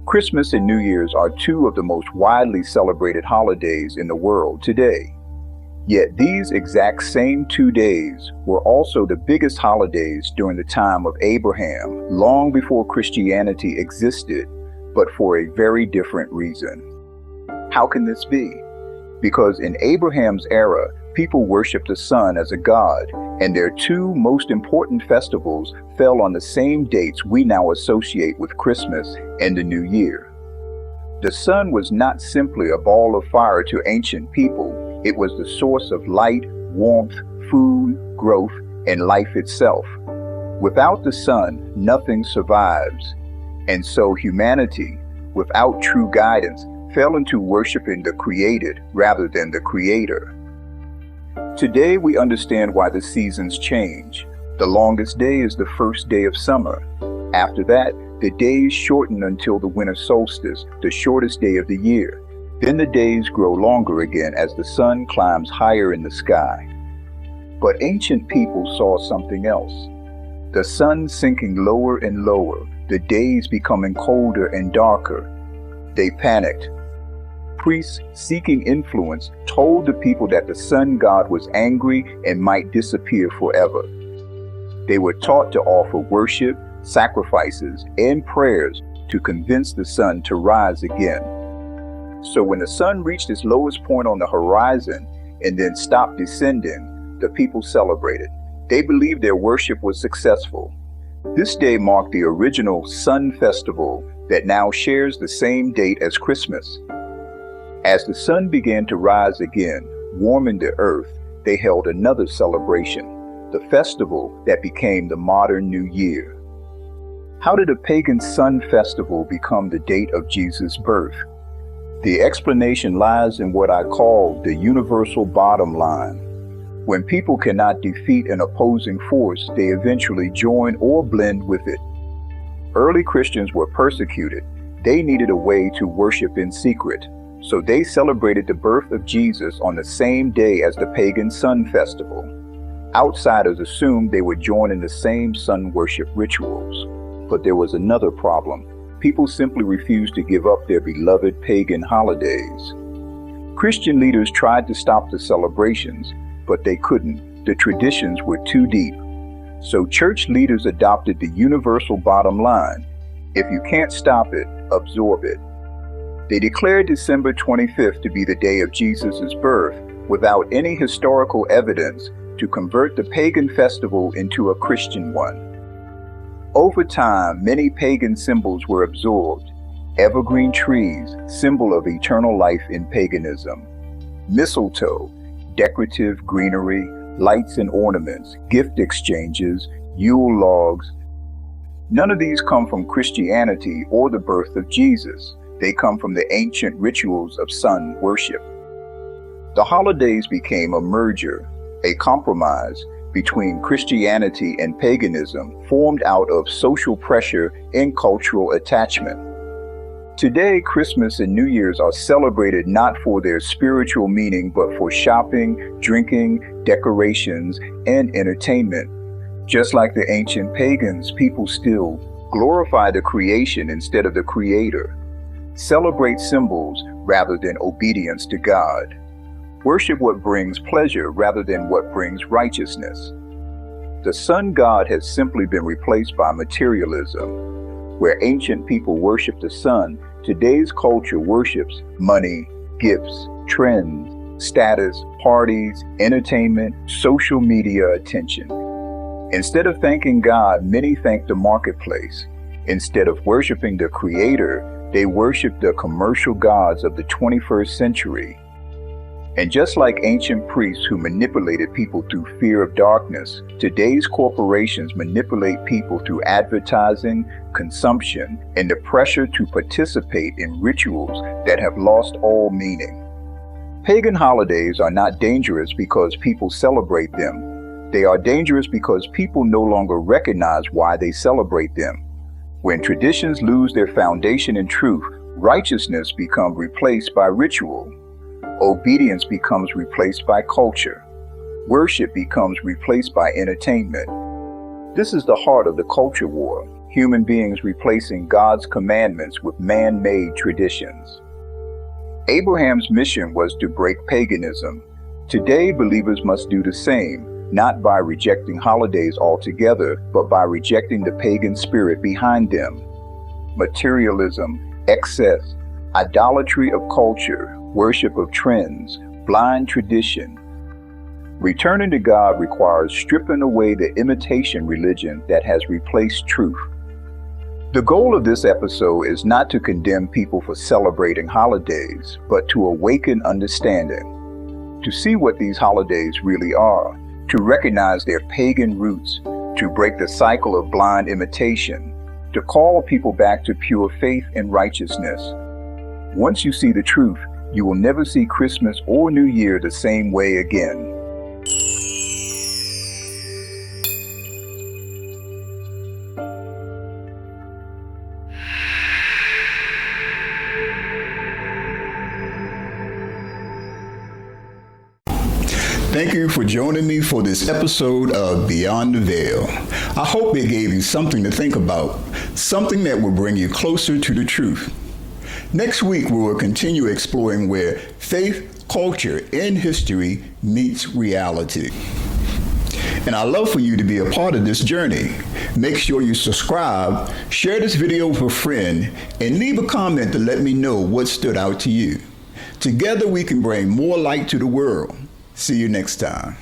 Christmas and New Year's are two of the most widely celebrated holidays in the world today. Yet these exact same 2 days were also the biggest holidays during the time of Abraham, long before Christianity existed, but for a very different reason. How can this be? Because in Abraham's era, people worshiped the sun as a god, and their two most important festivals fell on the same dates we now associate with Christmas and the New Year. The sun was not simply a ball of fire to ancient people, it was the source of light, warmth, food, growth, and life itself. Without the sun, nothing survives. And so humanity, without true guidance, fell into worshiping the created rather than the creator. Today we understand why the seasons change. The longest day is the first day of summer. After that, the days shorten until the winter solstice, the shortest day of the year. Then the days grow longer again as the sun climbs higher in the sky. But ancient people saw something else. The sun sinking lower and lower, the days becoming colder and darker. They panicked. Priests seeking influence told the people that the sun god was angry and might disappear forever. They were taught to offer worship, sacrifices, and prayers to convince the sun to rise again. So when the sun reached its lowest point on the horizon and then stopped descending, the people celebrated. They believed their worship was successful. This day marked the original Sun Festival that now shares the same date as Christmas. As the sun began to rise again, warming the earth, they held another celebration, the festival that became the modern New Year. How did a pagan sun festival become the date of Jesus' birth? The explanation lies in what I call the universal bottom line. When people cannot defeat an opposing force, they eventually join or blend with it. Early Christians were persecuted. They needed a way to worship in secret. So they celebrated the birth of Jesus on the same day as the pagan sun festival. Outsiders assumed they would join in the same sun worship rituals. But there was another problem. People simply refused to give up their beloved pagan holidays. Christian leaders tried to stop the celebrations, but they couldn't. The traditions were too deep. So church leaders adopted the universal bottom line. If you can't stop it, absorb it. They declared December 25th to be the day of Jesus' birth without any historical evidence to convert the pagan festival into a Christian one. Over time, many pagan symbols were absorbed. Evergreen trees, symbol of eternal life in paganism. Mistletoe, decorative greenery, lights and ornaments, gift exchanges, Yule logs. None of these come from Christianity or the birth of Jesus. They come from the ancient rituals of sun worship. The holidays became a merger, a compromise between Christianity and paganism formed out of social pressure and cultural attachment. Today, Christmas and New Year's are celebrated not for their spiritual meaning, but for shopping, drinking, decorations, and entertainment. Just like the ancient pagans, people still glorify the creation instead of the creator. Celebrate symbols rather than obedience to God. Worship what brings pleasure rather than what brings righteousness. The sun god has simply been replaced by materialism. Where ancient people worshiped the sun, today's culture worships money, gifts, trends, status, parties, entertainment, social media attention. Instead of thanking God, many thank the marketplace. Instead of worshiping the Creator, they worship the commercial gods of the 21st century. And just like ancient priests who manipulated people through fear of darkness, today's corporations manipulate people through advertising, consumption, and the pressure to participate in rituals that have lost all meaning. Pagan holidays are not dangerous because people celebrate them. They are dangerous because people no longer recognize why they celebrate them. When traditions lose their foundation in truth, righteousness becomes replaced by ritual. Obedience becomes replaced by culture. Worship becomes replaced by entertainment. This is the heart of the culture war. human beings replacing God's commandments with man-made traditions. Abraham's mission was to break paganism. Today, believers must do the same, not by rejecting holidays altogether, but by rejecting the pagan spirit behind them. Materialism, excess, idolatry of culture, worship of trends, blind tradition. Returning to God requires stripping away the imitation religion that has replaced truth. The goal of this episode is not to condemn people for celebrating holidays, but to awaken understanding, to see what these holidays really are, to recognize their pagan roots, to break the cycle of blind imitation, to call people back to pure faith and righteousness. Once you see the truth, you will never see Christmas or New Year the same way again. Thank you for joining me for this episode of Beyond the Veil. I hope it gave you something to think about, something that will bring you closer to the truth. Next week, we will continue exploring where faith, culture, and history meets reality. And I'd love for you to be a part of this journey. Make sure you subscribe, share this video with a friend, and leave a comment to let me know what stood out to you. Together, we can bring more light to the world. See you next time.